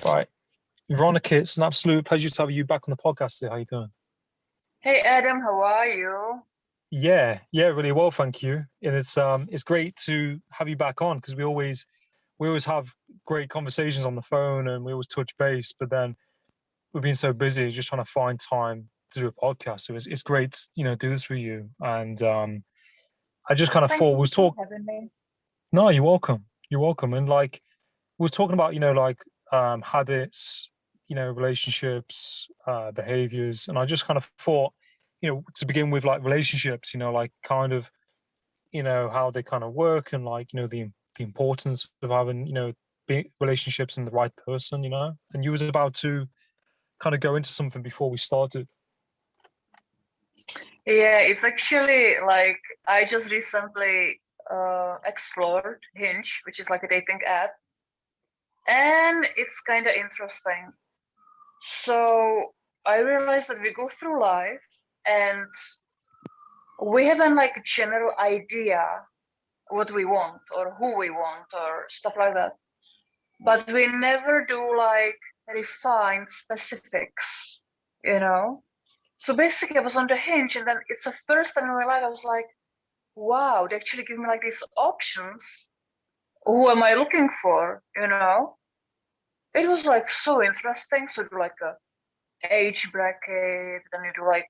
Right. Veronica, it's an absolute pleasure to have you back on the podcast today. How you doing? Hey Adam, how are you? Yeah, really well, thank you. And it's great to have you back on because we always have great conversations on the phone and we always touch base, but then we've been so busy just trying to find time to do a podcast. So it's great to, do this with you. And I just kind of Thank thought we you was for talk having me. no, you're welcome. You're welcome. And like we was talking about, habits, relationships, behaviors, and I just kind of thought, to begin with, like relationships, like kind of, how they kind of work and like, the importance of having, relationships and the right person, And you was about to kind of go into something before we started. Yeah, it's actually like I just recently explored Hinge, which is like a dating app, and it's kind of interesting. So I realized that we go through life and we have an like general idea what we want or who we want or stuff like that, but we never do like refined specifics, you know? So basically, I was on the Hinge, and then it's the first time in my life I was like, wow, they actually give me like these options. Who am I looking for? It was like so interesting. So it's like a age bracket, then you do like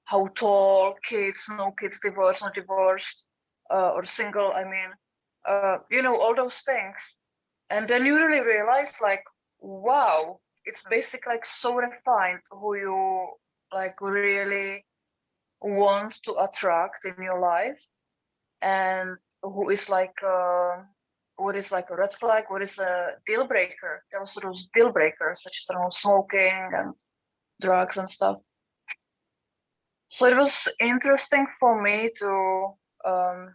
how tall, kids, no kids, divorced, not divorced, or single. I mean, all those things. And then you really realize like, wow, it's basically like so refined who you like really want to attract in your life, and who is like what is like a red flag, what is a deal breaker. There are also those deal breakers such as, I don't know, smoking and drugs and stuff. So it was interesting for me to um,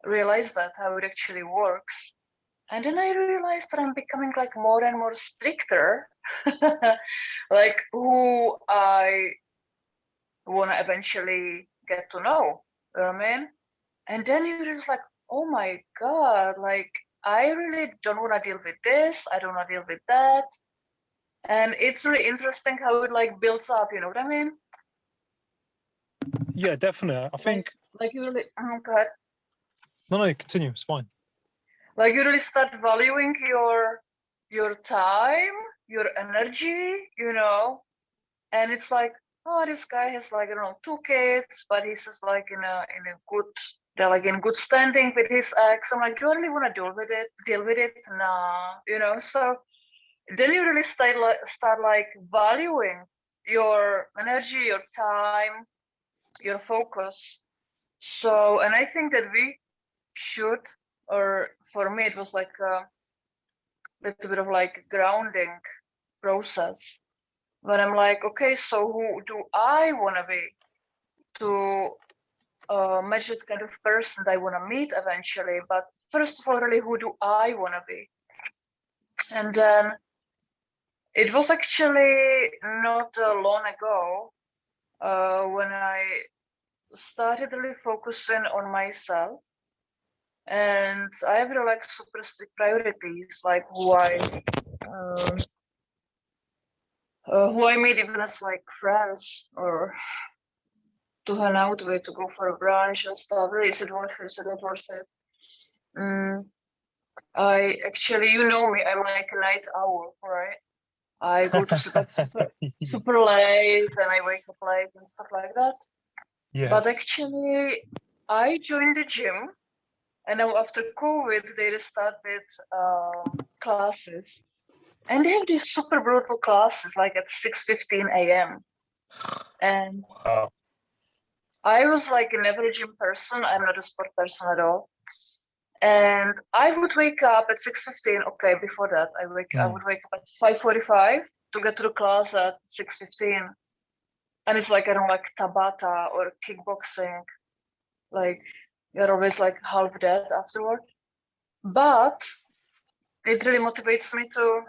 realize that how it actually works. And then I realized that I'm becoming like more and more stricter, like who I want to eventually get to know. You know what I mean? And then you're just like, oh my God, like I really don't want to deal with this. I don't want to deal with that. And it's really interesting how it like builds up, you know what I mean? Yeah, definitely. I Like think like you really, oh God, no, continue. It's fine. like you really start valuing your time, your energy. And it's like, oh, this guy has like, I don't know, two kids, but he's just like in a good, they're like in good standing with his ex. I'm like, do I really want to deal with it? Deal with it? Nah. So then you really start like valuing your energy, your time, your focus. So, and I think that we should, or for me, it was like a little bit of like grounding process when I'm like, okay, so who do I want to be to match that kind of person that I want to meet eventually? But first of all, really, who do I want to be? And then it was actually not long ago when I started really focusing on myself. And I have really like super strict priorities, like um, who I meet even as like friends or to hang out with, to go for a brunch and stuff. Really, is it worth it? Is it not worth it? Mm, I actually, you know me, I'm like a night owl, right? I go to sleep like Yeah. super late and I wake up late and stuff like that. Yeah. But actually, I joined the gym, and now after COVID, they restarted classes, and they have these super brutal classes like at 6:15 a.m. And Wow. I was like an average gym person. I'm not a sport person at all. And I would wake up at 6:15. Okay, before that, I Mm. would wake up at 5:45 to get to the class at 6:15. And it's like I don't like Tabata or kickboxing. Like you're always like half dead afterward. But it really motivates me to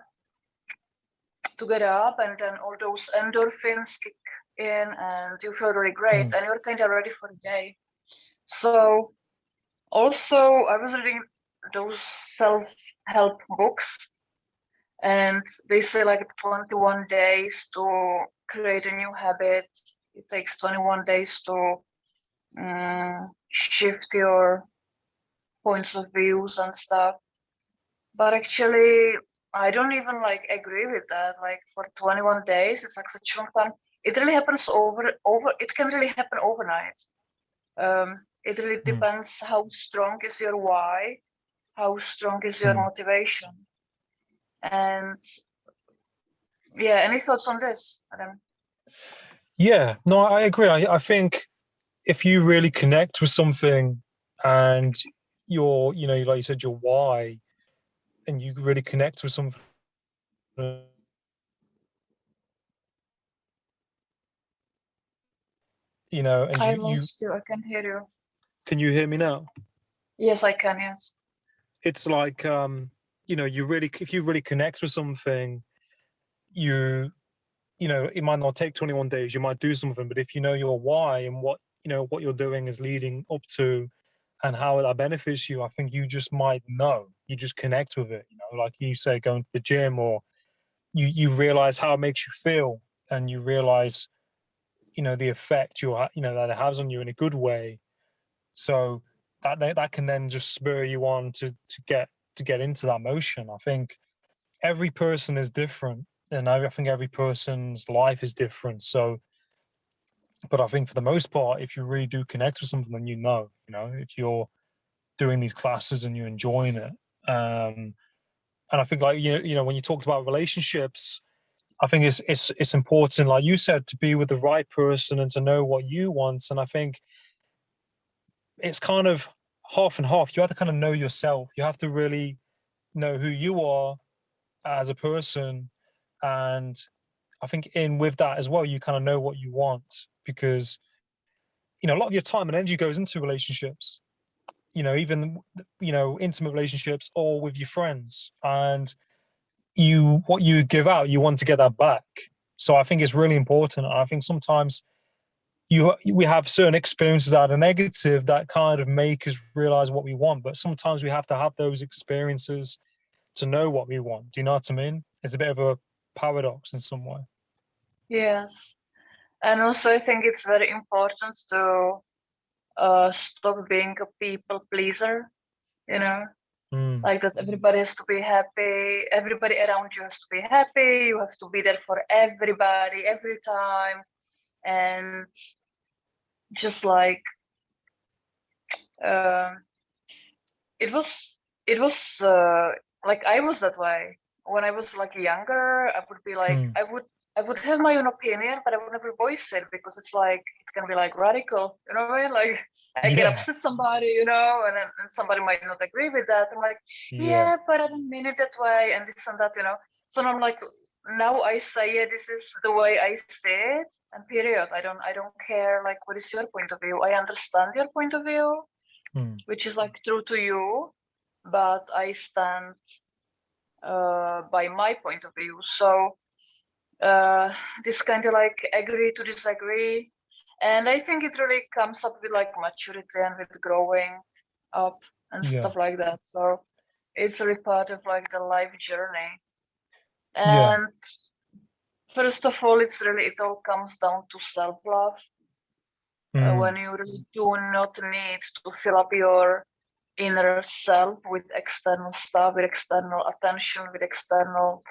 get up, and then all those endorphins kick in and you feel really great Mm. and you're kind of ready for the day. So also I was reading those self-help books, And they say like 21 days to create a new habit. It takes 21 days to shift your points of views and stuff. But actually, I don't even like agree with that. Like for 21 days, it's like such a long time. It really happens it can really happen overnight. It really depends how strong is your why, how strong is your motivation. And yeah, any thoughts on this, Adam? Yeah, no, I agree. I think if you really connect with something and your, you know, like you said, your why, and you really connect with something, you know, and I you lost you. I can hear you. can you hear me now? Yes, I can. Yes. It's like, you know, you really, if you really connect with something, you, you know, it might not take 21 days, you might do something, but if you know your why and what, you know, what you're doing is leading up to and how that benefits you, I think you just might know. You just connect with it, you know, like you say, going to the gym, or you realize how it makes you feel, and you realize, you know, the effect you know, that it has on you in a good way. So that can then just spur you on to get into that motion. I think every person is different, and I think every person's life is different. So, but I think for the most part, if you really do connect with something, then you know, if you're doing these classes and you're enjoying it. And I think, like, you know, when you talked about relationships, I think it's important, like you said, to be with the right person and to know what you want. And I think it's kind of half and half. You have to kind of know yourself. You have to really know who you are as a person, and I think in with that as well, you kind of know what you want, because you know a lot of your time and energy goes into relationships. You know, even, you know, intimate relationships or with your friends, and you, what you give out, you want to get that back. So I think it's really important. I think sometimes we have certain experiences that are negative that kind of make us realize what we want, but sometimes we have to have those experiences to know what we want. Do you know what I mean? It's a bit of a paradox in some way. Yes. And also, I think it's very important to stop being a people pleaser, you know, Mm, like that everybody has to be happy, everybody around you has to be happy, you have to be there for everybody every time. And just like, um it was, it was like I was that way when I was like younger. I would be like, mm, I would have my own opinion, but I would never voice it because it's like it can be like radical, you know what I mean? Like I can yeah, upset somebody, you know, and then and somebody might not agree with that. I'm like, yeah, yeah, but I didn't mean it that way, and this and that, you know. So now I'm like, now I say, yeah, this is the way I say it, and period. I don't care like what is your point of view. I understand your point of view, mm, which is like true to you, but I stand by my point of view. So this kind of like agree to disagree, and I think it really comes up with like maturity and with growing up and yeah, stuff like that. So it's really part of like the life journey. yeah, And first of all, it's really, it all comes down to self-love. mm, When you really do not need to fill up your inner self with external stuff, with external attention, with external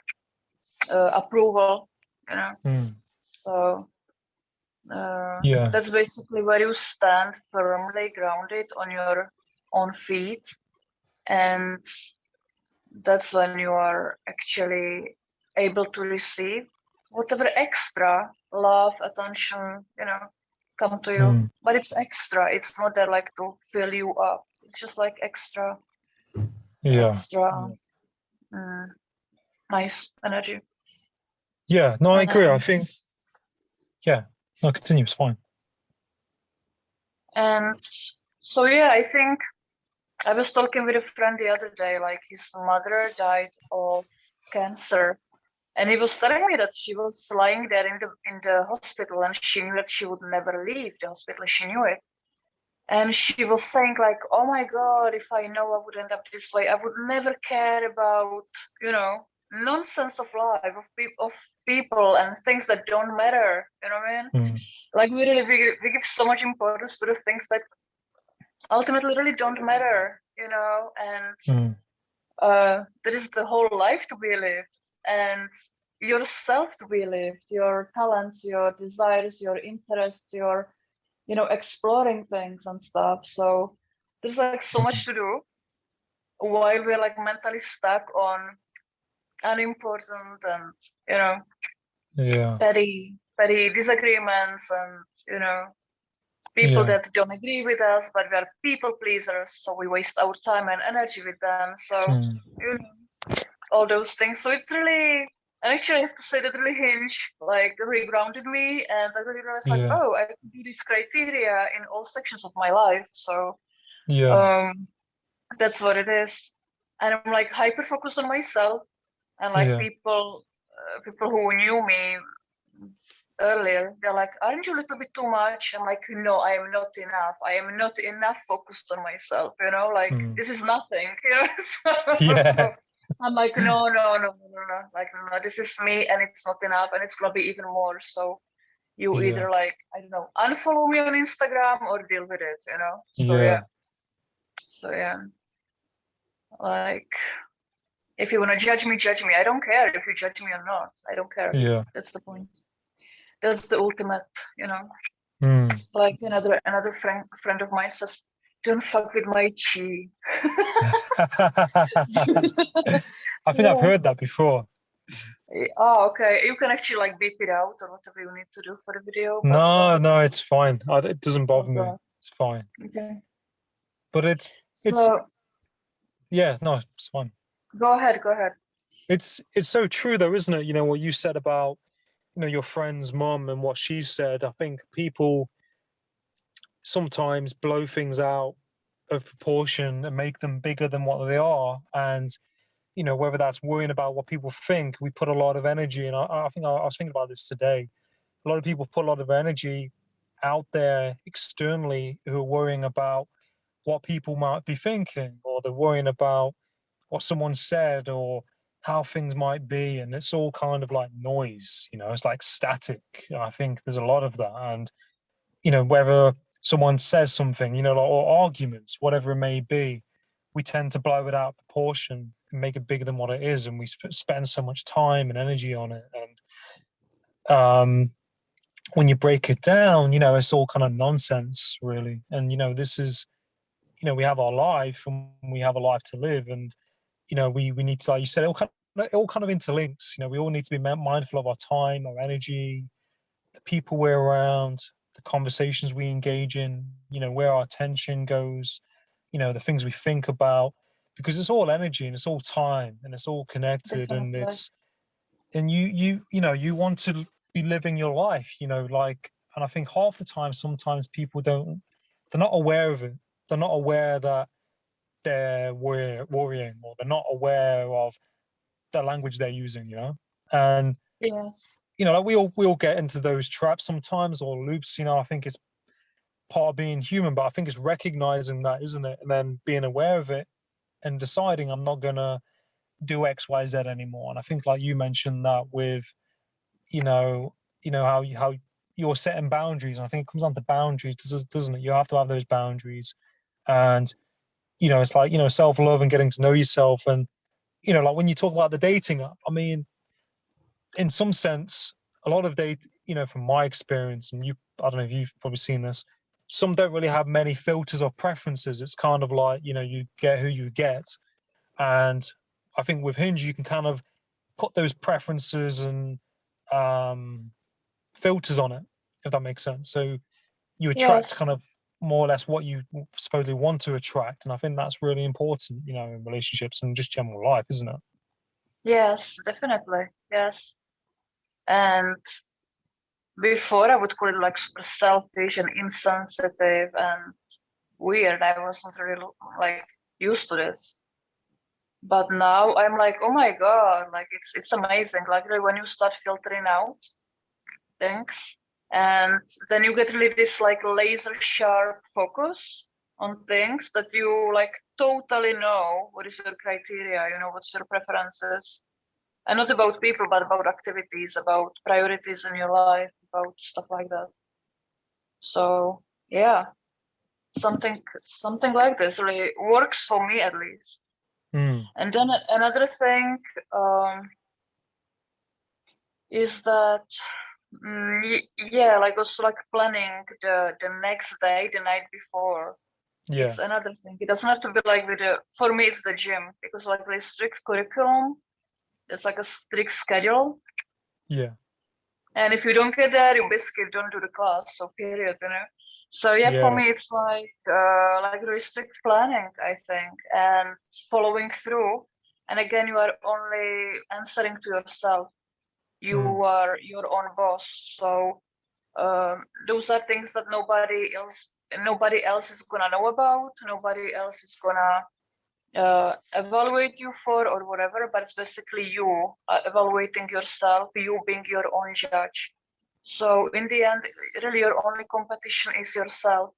approval, you know. mm, So yeah, that's basically where you stand firmly grounded on your own feet, and that's when you are actually able to receive whatever extra love, attention, you know, come to you. mm, But it's extra. It's not there like to fill you up. It's just like extra, yeah, extra mm, nice energy. yeah. No, I agree. I And think, yeah. No, continue. It's fine. and so yeah, I think I was talking with a friend the other day, like his mother died of cancer. And he was telling me that she was lying there in the hospital and she knew that she would never leave the hospital. She knew it. And she was saying like, oh my God, if I know I would end up this way, I would never care about, you know. nonsense of life, of people and things that don't matter. You know what I mean? Like we give so much importance to the things that ultimately really don't matter, and there is the whole life to be lived and yourself to be lived, your talents, your desires, your interests, your exploring things and stuff. So there's like so much to do while we're like mentally stuck on unimportant and petty disagreements and people that don't agree with us, but we are people pleasers, so we waste our time and energy with them. So all those things. So it really, and actually I have to say that really Hinge like really grounded me, and I really realized like, oh, I could do this criteria in all sections of my life. So that's what it is. And I'm like hyper focused on myself, and like people who knew me earlier, they're like, aren't you a little bit too much? I'm like, no, I am not enough. I am not enough focused on myself, like this is nothing. So I'm like, no, like no, this is me and it's not enough and it's gonna be even more. So you either like, I don't know, unfollow me on Instagram or deal with it, So yeah. Like if you wanna judge me, judge me. I don't care if you judge me or not. I don't care. That's the point. That's the ultimate, Like another friend of mine says, "Don't fuck with my chi." I think I've heard that before. Oh, okay. You can actually like beep it out or whatever you need to do for the video. No, it's fine. It doesn't bother me. It's fine. Okay. But it's no, it's fine. Go ahead. It's so true though, isn't it? What you said about your friend's mum and what she said. I think people sometimes blow things out of proportion and make them bigger than what they are. And whether that's worrying about what people think, we put a lot of energy. And I think I was thinking about this today. A lot of people put a lot of energy out there externally who are worrying about what people might be thinking, or they're worrying about what someone said or how things might be. And it's all kind of like noise, it's like static. I think there's a lot of that. And, whether someone says something, or arguments, whatever it may be, we tend to blow it out of proportion and make it bigger than what it is. And we spend so much time and energy on it. And when you break it down, it's all kind of nonsense, really. And, this is, we have our life and we have a life to live. And, we need to, like you said, it all kind of interlinks. We all need to be mindful of our time, our energy, the people we're around, the conversations we engage in, where our attention goes, the things we think about, because it's all energy and it's all time and it's all connected. Definitely. And you want to be living your life, and I think half the time, sometimes people they're not aware of it. They're not aware that they're worrying, or they're not aware of the language they're using, and yes, like we all get into those traps sometimes, or loops. I think it's part of being human, but I think it's recognizing that, isn't it? And then being aware of it and deciding I'm not gonna do X, Y, Z anymore. And I think, like you mentioned, that with how you're setting boundaries. And I think it comes down to boundaries, doesn't it? You have to have those boundaries, and it's like self-love and getting to know yourself. And like when you talk about the dating app, I mean, in some sense, a lot of from my experience, and I don't know if you've probably seen this, some don't really have many filters or preferences. It's kind of like, you get who you get. And I think with Hinge, you can kind of put those preferences and filters on it, if that makes sense. So you attract kind of more or less what you supposedly want to attract. And I think that's really important, in relationships and just general life, isn't it? Yes, definitely. Yes. And before I would call it like super selfish and insensitive and weird. I wasn't really like used to this. But now I'm like, oh my God, like it's amazing. Like really when you start filtering out things and then you get really this like laser sharp focus on things that you like totally know what is your criteria, what's your preferences. and not about people, but about activities, about priorities in your life, about stuff like that. So yeah, something like this really works for me at least. And then another thing is that yeah, like also like planning the next day, the night before. Yeah. It's another thing. It doesn't have to be like with for me it's the gym, because like the strict curriculum, it's like a strict schedule. Yeah. And if you don't get there, you basically don't do the class, so period, you know. So yeah, for me it's like really strict planning, I think, and following through. And again, you are only answering to yourself. You are your own boss. So those are things that nobody else is gonna know about. Nobody else is gonna evaluate you for or whatever. But it's basically you evaluating yourself, you being your own judge. So in the end, really your only competition is yourself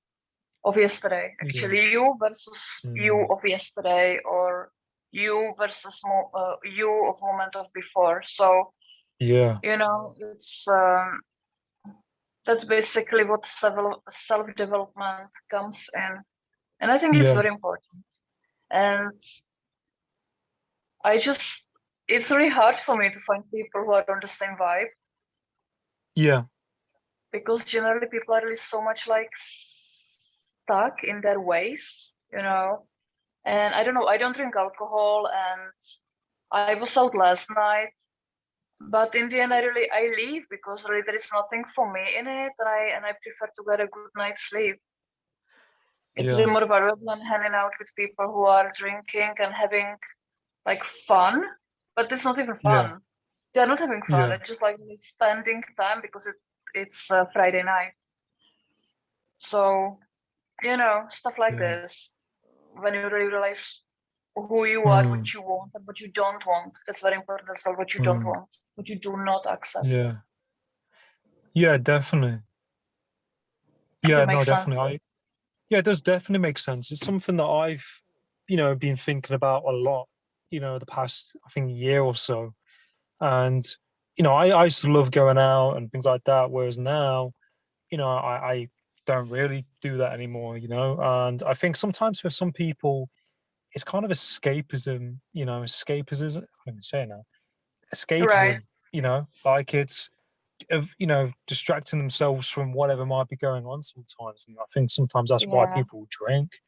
of yesterday. Actually, you versus you of yesterday, or you versus you of moment of before. So Yeah. you know, it's that's basically what self-development comes in, and I think it's very important. And it's really hard for me to find people who are on the same vibe. Yeah. Because generally people are really so much like stuck in their ways, you know. And I don't know, I don't drink alcohol, and I was out last night, but in the end I leave because really there is nothing for me in it, and I prefer to get a good night's sleep. It's really more valuable than hanging out with people who are drinking and having like fun, but it's not even fun. They're not having fun. It's just like spending time because it's Friday night. So, you know, stuff like this. When you really realize who you are, what you want, and what you don't want. That's very important as well. What you don't want, what you do not accept. Yeah, definitely. Yeah, no, definitely. It does definitely make sense. It's something that I've, been thinking about a lot, the past, I think, year or so. And, I used to love going out and things like that. Whereas now, I don't really do that anymore, And I think sometimes for some people, it's kind of escapism, escapism. I can say it now. Escapism, Right. like it's of distracting themselves from whatever might be going on sometimes. And I think sometimes that's why Yeah. people drink.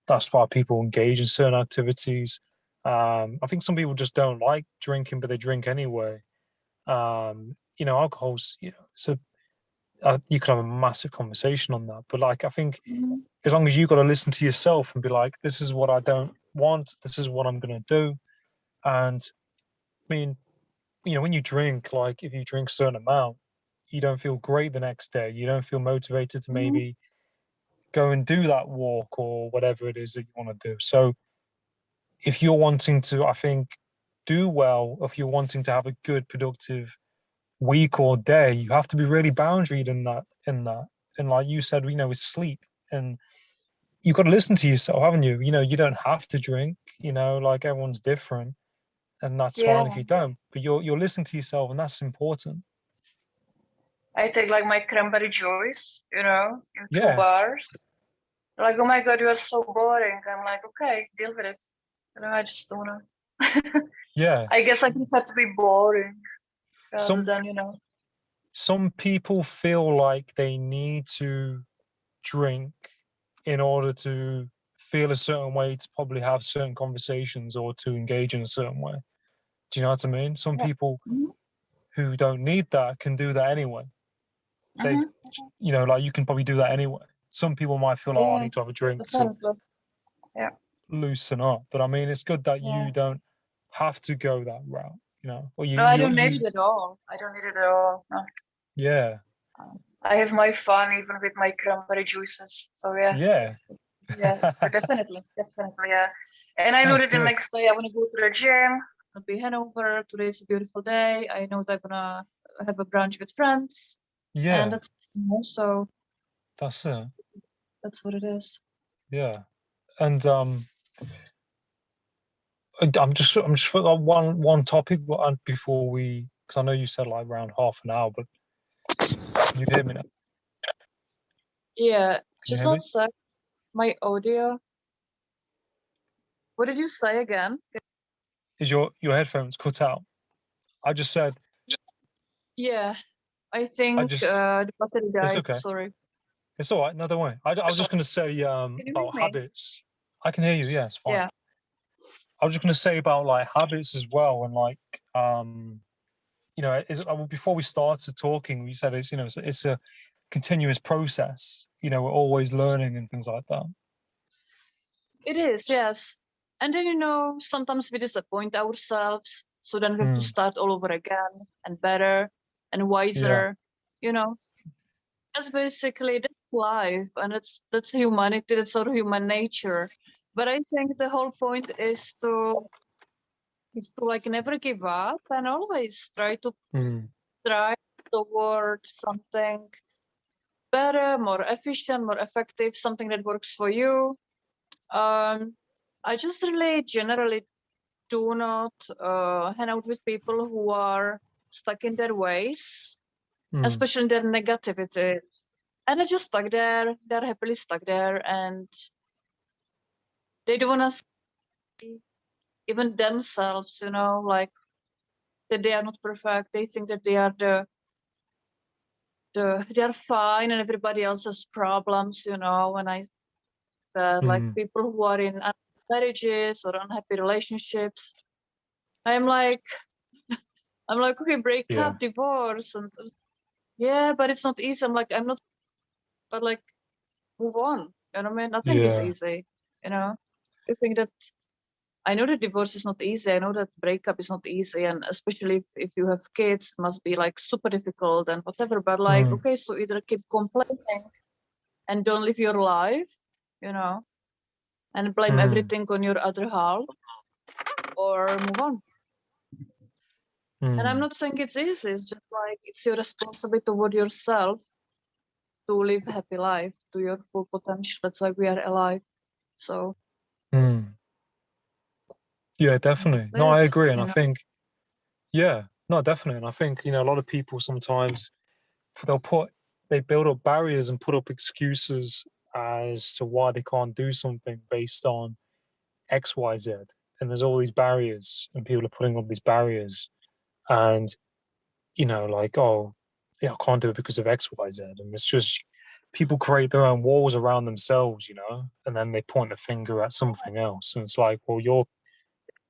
That's why people engage in certain activities. I think some people just don't like drinking, but they drink anyway. Alcohol's, so you could have a massive conversation on that. But like, I think as long as you got to listen to yourself and be like, this is what I don't want, this is what I'm going to do. And I mean, when you drink, like if you drink a certain amount, you don't feel great the next day. You don't feel motivated to maybe go and do that walk or whatever it is that you want to do. So if you're wanting to, I think, do well, if you're wanting to have a good, productive week or day, you have to be really boundaried in that. And like you said, with sleep, and you've got to listen to yourself, haven't you? You don't have to drink, like everyone's different, and that's fine if you don't. But you're listening to yourself, and that's important. I take like my cranberry juice, in 2 Yeah. bars. They're like, oh my God, you are so boring. I'm like, okay, deal with it. I just don't know. Yeah. I guess I prefer to be boring rather Some than, some people feel like they need to drink in order to feel a certain way, to probably have certain conversations or to engage in a certain way. Do you know what I mean? Some Yeah. people who don't need that can do that anyway. They, like you can probably do that anyway. Some people might feel, oh, I Yeah, need to have a drink to definitely. Yeah. loosen up. But I mean, it's good that Yeah. you don't have to go that route, or No, I don't need it at all. I don't need it at all. No. Yeah. I have my fun even with my cranberry juices. So yeah. Yeah. Yes, definitely, yeah. And I know That's that the good. next day I want to go to the gym. I'll be Hanover. Today's a beautiful day. I know that I'm gonna have a brunch with friends, and Yeah. that's also That's it. that's what it is. Yeah. And I'm just for like one topic before we, because I know you said like around half an hour, but can you hear me now? Yeah, Can you just hear one me? sec. My audio. What did you say again? Is your headphones cut out? I just said Yeah, I I think just the battery it's died. okay. Sorry. It's all right. No, don't worry. I was just gonna say Can you hear about me? habits. I can hear you. Yeah, it's fine. Yeah. I was just gonna say about like habits as well, and like before we started talking, we said it's a continuous process. We're always learning and things like that. It is, yes. And then, sometimes we disappoint ourselves. So then we have to Mm, start all over again and better and yeah. wiser. You know, that's basically that's life, and that's humanity. That's our human nature. But I think the whole point is to like never give up and always try to Mm, strive toward something better, more efficient, more effective, something that works for you. I just really generally do not hang out with people who are stuck in their ways, mm, especially in their negativity. And they're just stuck there. They're happily stuck there, and they don't want to see even themselves, like that they are not perfect. They think that they are they are fine, and everybody else has problems. And I said like mm, people who are in unhappy marriages or unhappy relationships. I'm like, okay, break yeah. up, divorce, and yeah, but it's not easy. I'm not, but like, move on. You know what I mean? Nothing is Yeah. easy. You know, I think that I know that divorce is not easy. I know that breakup is not easy, and especially if you have kids, it must be like super difficult and whatever. But like, Mm, okay, so either keep complaining and don't live your life, you know, and blame mm, everything on your other half, or move on. And I'm mm, not saying it's easy. It's just like it's your responsibility toward yourself to live a happy life to your full potential. That's why we are alive. So mm. Yeah, that's definitely. No, I it. agree. And I think, yeah, no, definitely. And I think, a lot of people sometimes they'll put, they build up barriers and put up excuses as to why they can't do something based on X, Y, Z. And there's all these barriers, and people are putting up these barriers. And, like, oh, yeah, I can't do it because of X, Y, Z. And it's just people create their own walls around themselves, and then they point a finger at something else. And it's like, well, you're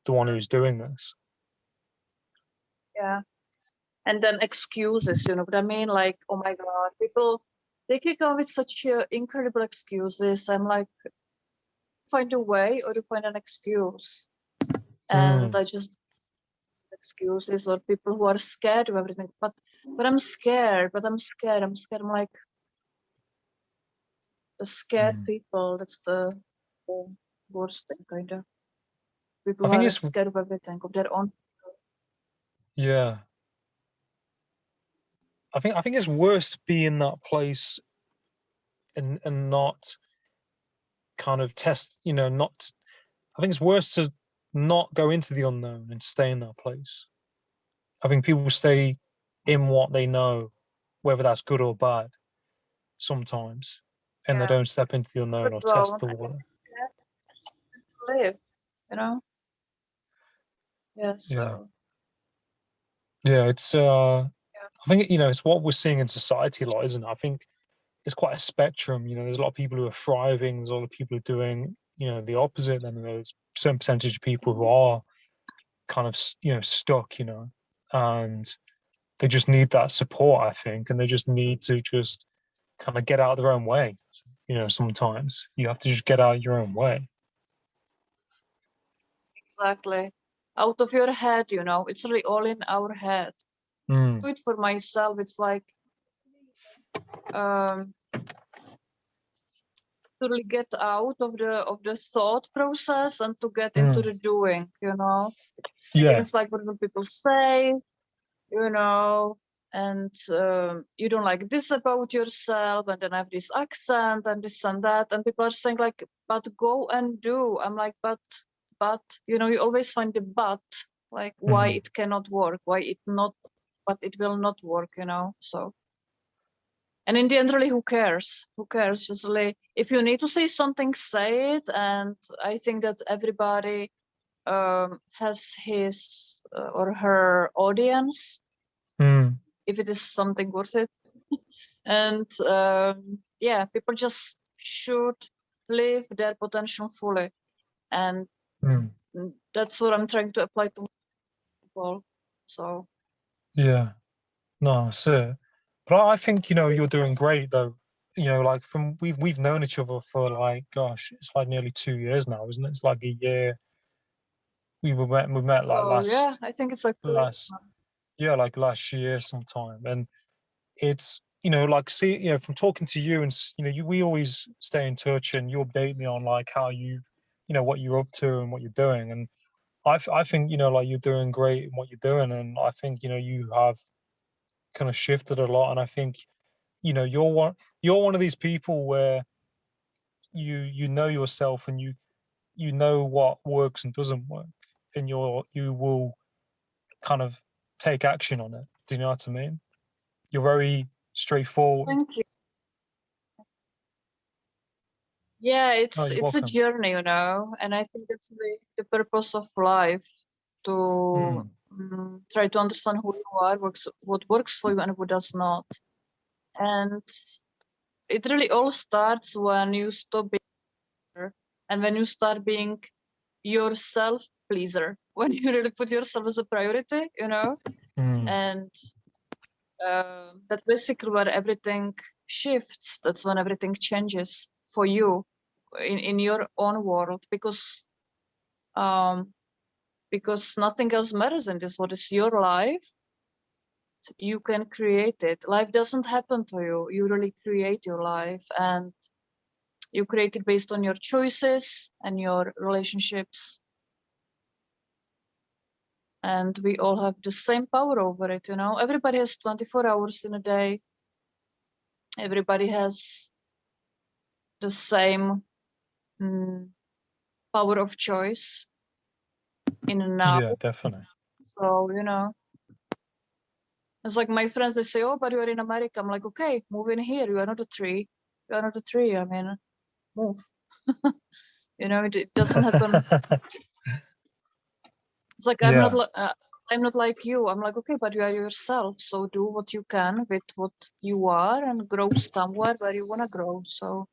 the one who's doing this. Yeah. And then excuses, you know what I mean? Like, oh my God, people, they can come with such incredible excuses. I'm like, find a way or you find an excuse. And Mm, I just excuses or people who are scared of everything. But I'm scared, I'm scared. I'm like the scared mm. people. That's the worst thing, kind of. I People who think are it's, scared of everything, of their own. yeah. I think it's worse to be in that place and not kind of test, not. I think it's worse to not go into the unknown and stay in that place. I think people stay in what they know, whether that's good or bad, sometimes, and they Yeah. don't step into the But unknown or test don't. the I think water. it's scared to live, you know? Yeah, Yeah, so. yeah. It's. Yeah. I think it's what we're seeing in society a lot, isn't it? I think it's quite a spectrum. There's a lot of people who are thriving. There's a lot of people who are doing, the opposite. And there's a certain percentage of people who are kind of, stuck. And they just need that support, I think, and they just need to just kind of get out of their own way. Sometimes you have to just get out of your own way. Exactly. Out of your head, it's really all in our head. Mm, Do it for myself. It's like um to really get out of the thought process and to get into mm, the doing, Thinking yeah, it's like what will people say, you know, and you don't like this about yourself, and then I have this accent and this and that, and people are saying like, but go and do. I'm like, but but, you know, you always find the but, like why it cannot work, but it will not work, you know. So, and in the end, really, who cares? Who cares? Just like, if you need to say something, say it. And I think that everybody has his or her audience, if it is something worth it. And yeah, people just should live their potential fully. And that's what I'm trying to apply to people. So Yeah. No, sir. But I think, you know, you're doing great though. You know, like we've known each other for like, gosh, it's like nearly 2 years now, isn't it? It's like a year. We met like yeah, I think it's like last yeah, like last year sometime. And it's, you know, like, see, you know, from talking to you and you know, we always stay in touch and you update me on like how you know, what you're up to and what you're doing. And I think, you know, like you're doing great in what you're doing. And I think, you know, you have kind of shifted a lot. And I think, you know, you're one of these people where you know yourself and you know what works and doesn't work, and you will kind of take action on it. Do you know what I mean? You're very straightforward. thank you. Yeah, Oh, you're it's a welcome. journey, you know, and I think that's the purpose of life, to Mm, try to understand who you are, what works for you and what does not. And it really all starts when you stop being, and when you start being yourself pleaser, when you really put yourself as a priority, you know. mm, And that's basically where everything shifts. That's when everything changes for you in your own world, um because nothing else matters in this. What is your life? You can create it. Life doesn't happen to you. You really create your life, and you create it based on your choices and your relationships. And we all have the same power over it, you know. Everybody has 24 hours in a day. Everybody has the same power of choice in and now. yeah, definitely. So, you know, it's like my friends, they say, oh, but you are in America. I'm like, okay, move in here. You are not a tree. You are not a tree. I mean, move. You know, it doesn't happen. It's like Yeah, I'm not like you. I'm like, okay, but you are yourself. So do what you can with what you are and grow somewhere where you want to grow. So,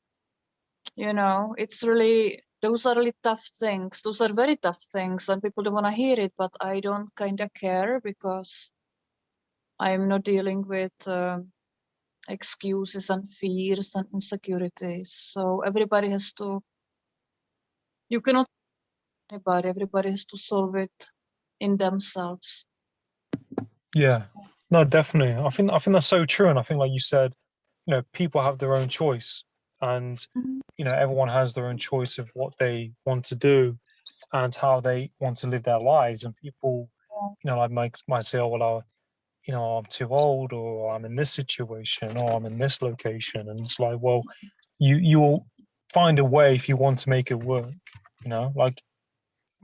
you know, it's really, those are really tough things. Those are very tough things, and people don't want to hear it, but I don't kind of care, because I'm not dealing with excuses and fears and insecurities. So everybody has to, you cannot, everybody has to solve it in themselves. yeah. No, definitely. I think that's so true. And I think, like you said, you know, people have their own choice, and you know, everyone has their own choice of what they want to do and how they want to live their lives. And people, you know, like might say, oh, well, you know, I'm too old, or I'm in this situation, or I'm in this location. And it's like, well, you'll find a way if you want to make it work. You know, like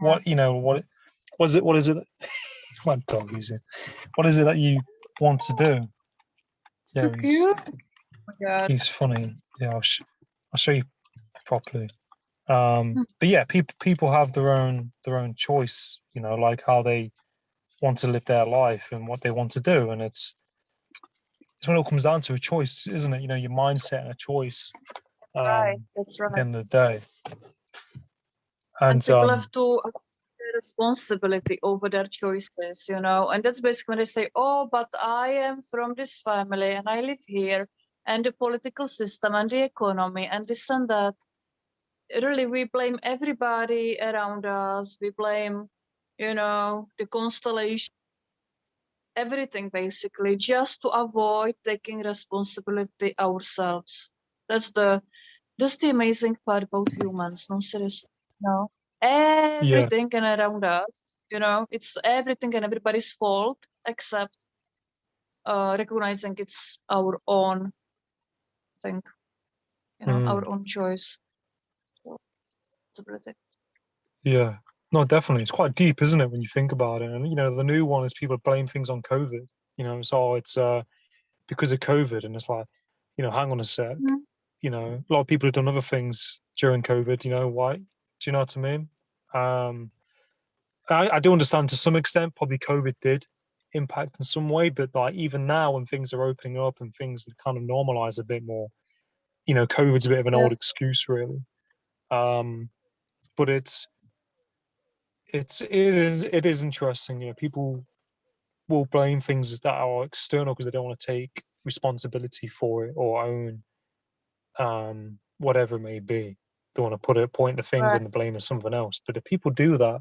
Yeah. what, you know, what is it? My dog is it? What is it that you want to do? It's too Yeah, cute. Oh my God. he's funny. Yeah, I'll show you properly. But yeah, people have their own choice. You know, like how they want to live their life and what they want to do, and it's when it all comes down to a choice, isn't it? You know, your mindset and a choice. Right. Um, That's at the right. end of the day, And and people have to accept their responsibility over their choices, you know. And that's basically when they say, oh, but I am from this family and I live here, and the political system and the economy and this and that. Really, we blame everybody around us. We blame, you know, the constellation, everything basically, just to avoid taking responsibility ourselves. That's the amazing part about humans. No, seriously, no. yeah, Everything and around us, you know, it's everything and everybody's fault, except recognizing it's our own thing, you know, mm, our own choice. So, responsibility. yeah. No, definitely. It's quite deep, isn't it, when you think about it? And the new one is people blame things on COVID. So it's because of COVID, and it's like, hang on a sec. Mhm. A lot of people have done other things during COVID. Why? Do you know what I mean? Um, I do understand to some extent. Probably COVID did impact in some way, but like even now, when things are opening up and things kind of normalize a bit more, COVID's a bit of an Yeah, old excuse, really. Um, but it is interesting. People will blame things that are external because they don't want to take responsibility for it or own whatever it may be. They want to point the finger right. and the blame at something else. But if people do that,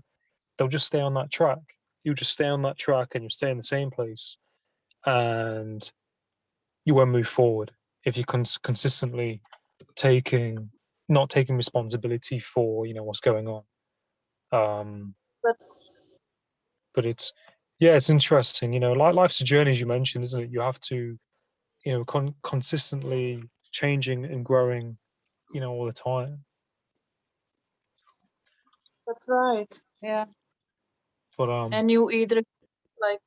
they'll just stay on that track. You just stay on that track and you stay in the same place, and you won't move forward if you're consistently taking not taking responsibility for what's going on. Um, But but it's interesting. Like life's a journey, as you mentioned, isn't it? You have to consistently changing and growing, all the time. that's right. Yeah. But And you either like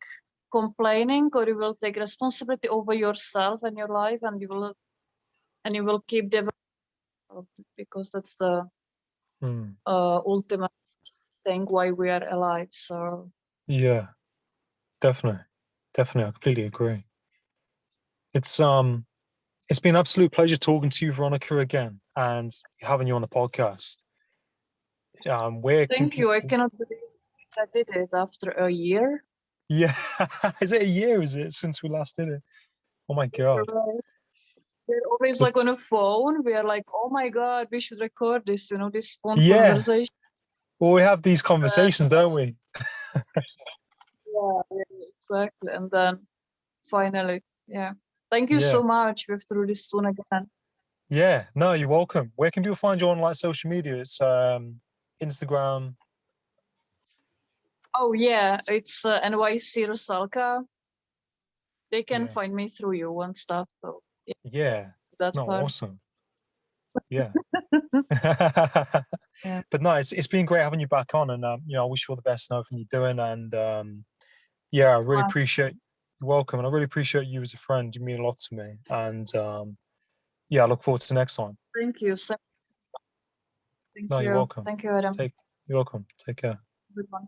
complaining or you will take responsibility over yourself and your life and you will keep developing because that's the mm, ultimate thing why we are alive. So yeah, definitely, I completely agree. It's been an absolute pleasure talking to you, Veronica, again, and having you on the podcast. Where can thank you. I people? cannot believe I did it after a year. Yeah, is it a year? Is it since we last did it? Oh my god! Right. We're always The- like on a phone. We are like, oh my god, we should record this, this phone yeah, conversation. well, we have these Uh, conversations, don't we? yeah, yeah, exactly. And then finally, yeah. Thank you Yeah, so much. We have to do this soon again. yeah. No, you're welcome. Where can people find you on like social media? It's Instagram. Oh yeah, it's NYCRusalka. They can Yeah, find me through you and stuff. So yeah, yeah. that No, part. awesome. Yeah. Yeah. But no, it's been great having you back on, and I wish you all the best in everything you're doing, and yeah, I really Much. appreciate you're welcome, and I really appreciate you as a friend. You mean a lot to me, and yeah, I look forward to next time. Thank you. Thank No, you're you. welcome. Thank you, Adam. Take, you're welcome. Take care. Good one.